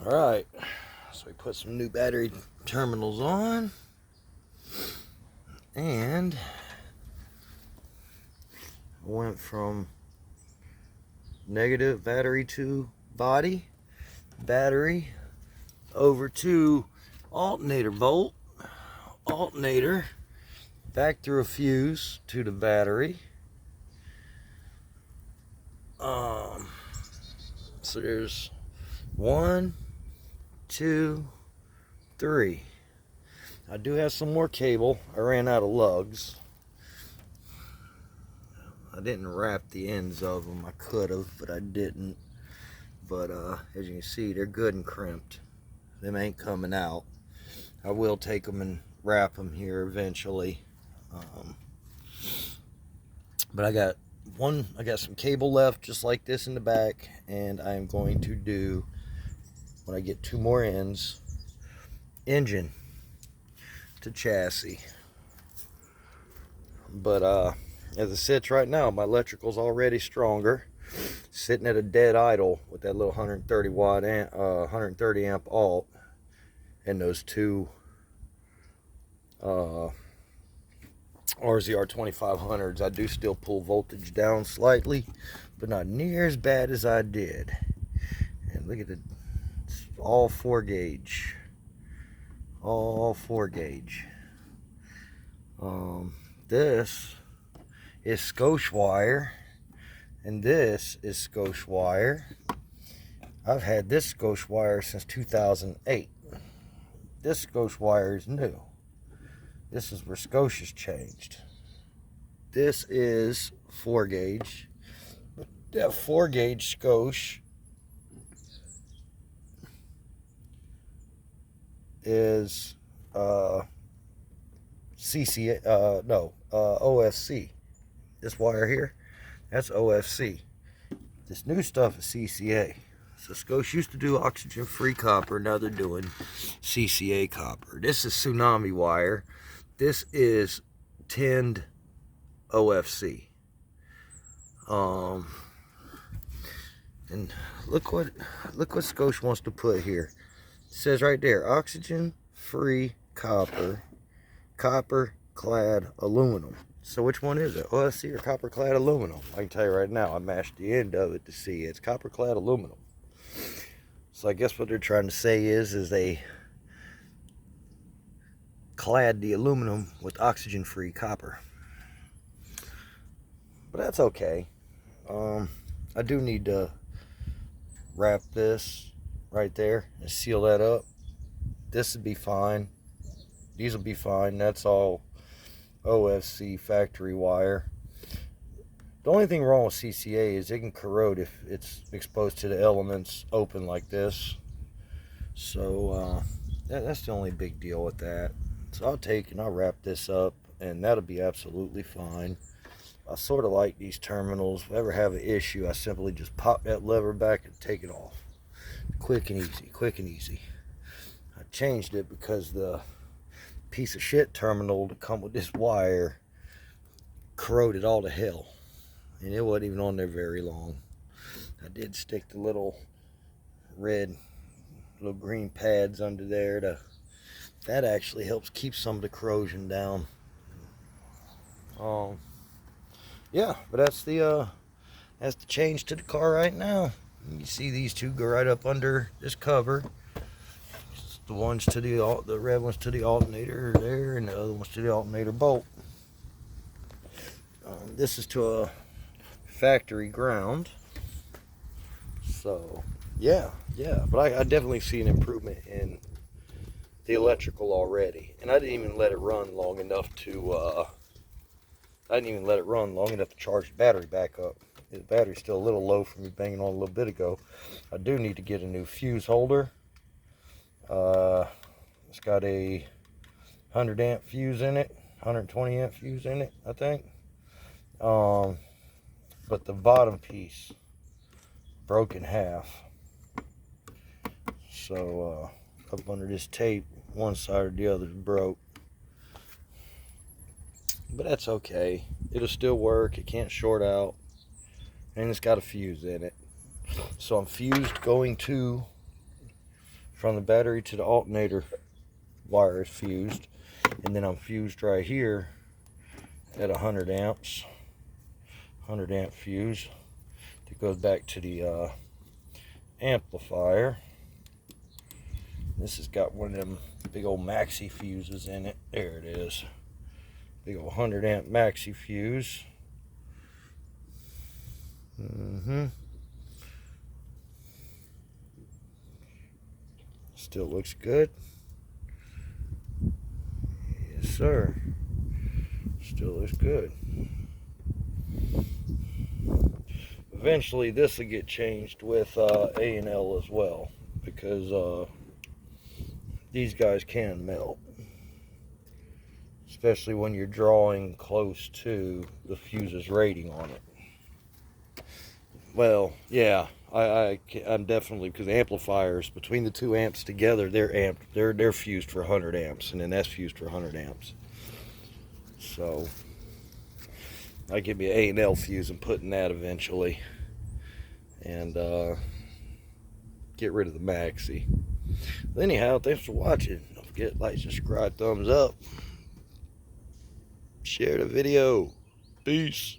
Alright, so we put some new battery terminals on, and I went from negative battery to body, battery, over to alternator bolt, alternator, back through a fuse to the battery. So there's 1, 2, 3. I do have some more cable. I ran out of lugs. I didn't wrap the ends of them. I could have, but I didn't. But as you can see, they're good and crimped. Them ain't coming out. I will take them and wrap them here eventually. But I got some cable left just like this in the back, and I am going to do, when I get 2 more ends, engine to chassis. But as it sits right now, my electrical's already stronger, sitting at a dead idle with that little 130 amp alt and those 2 RZR 2500s. I do still pull voltage down slightly, but not near as bad as I did. And look at it, it's all 4 gauge. All 4 gauge. This is Scotch wire, and this is Scotch wire. I've had this Scotch wire since 2008. This Scotch wire is new. This is where Scotch has changed. This is 4 gauge. That 4 gauge Scotch is OFC. This wire here, that's OFC. This new stuff is CCA. So Scotch used to do oxygen-free copper, now they're doing CCA copper. This is tsunami wire. This is tinned OFC. And look what Scotch wants to put here. It says right there, oxygen-free copper, copper-clad aluminum. So which one is it? OFC or copper-clad aluminum? I can tell you right now, I mashed the end of it to see. It's copper-clad aluminum. So I guess what they're trying to say is they clad the aluminum with oxygen-free copper. But that's okay. I do need to wrap this right there and seal that up. This would be fine. These will be fine. That's all OFC factory wire. The only thing wrong with CCA is it can corrode if it's exposed to the elements open like this. So that's the only big deal with that. So I'll take and I'll wrap this up, and that'll be absolutely fine. I sort of like these terminals. If I ever have an issue, I simply just pop that lever back and take it off. Quick and easy, quick and easy. I changed it because the piece of shit terminal to come with this wire corroded all to hell, and it wasn't even on there very long. I did stick the little green pads under there that actually helps keep some of the corrosion down. Yeah, but that's the change to the car right now. You see these 2 go right up under this cover. The ones to the red ones to the alternator are there, and the other ones to the alternator bolt. This is to a factory ground. So yeah, but I definitely see an improvement in the electrical already, and I didn't even let it run long enough to charge the battery back up. The battery's still a little low from me banging on a little bit ago. I do need to get a new fuse holder. It's got a 100 amp fuse in it, 120 amp fuse in it, I think. But the bottom piece broke in half. So up under this tape, one side or the other is broke. But that's okay. It'll still work. It can't short out. And it's got a fuse in it. So I'm fused going to from the battery to the alternator wire is fused, and then I'm fused right here at 100 amps, 100 amp fuse that goes back to the amplifier. This has got one of them big old maxi fuses in it. There it is. Big old 100 amp maxi fuse. Still looks good. Yes, sir. Still looks good. Eventually, this will get changed with A&L as well, because these guys can melt, especially when you're drawing close to the fuse's rating on it. Well, yeah, I'm definitely, because amplifiers between the 2 amps together, they're fused for 100 amps, and then that's fused for 100 amps. So I give me an A&L fuse and put in that eventually, and get rid of the maxi. But anyhow, thanks for watching. Don't forget, like, subscribe, thumbs up, share the video. Peace.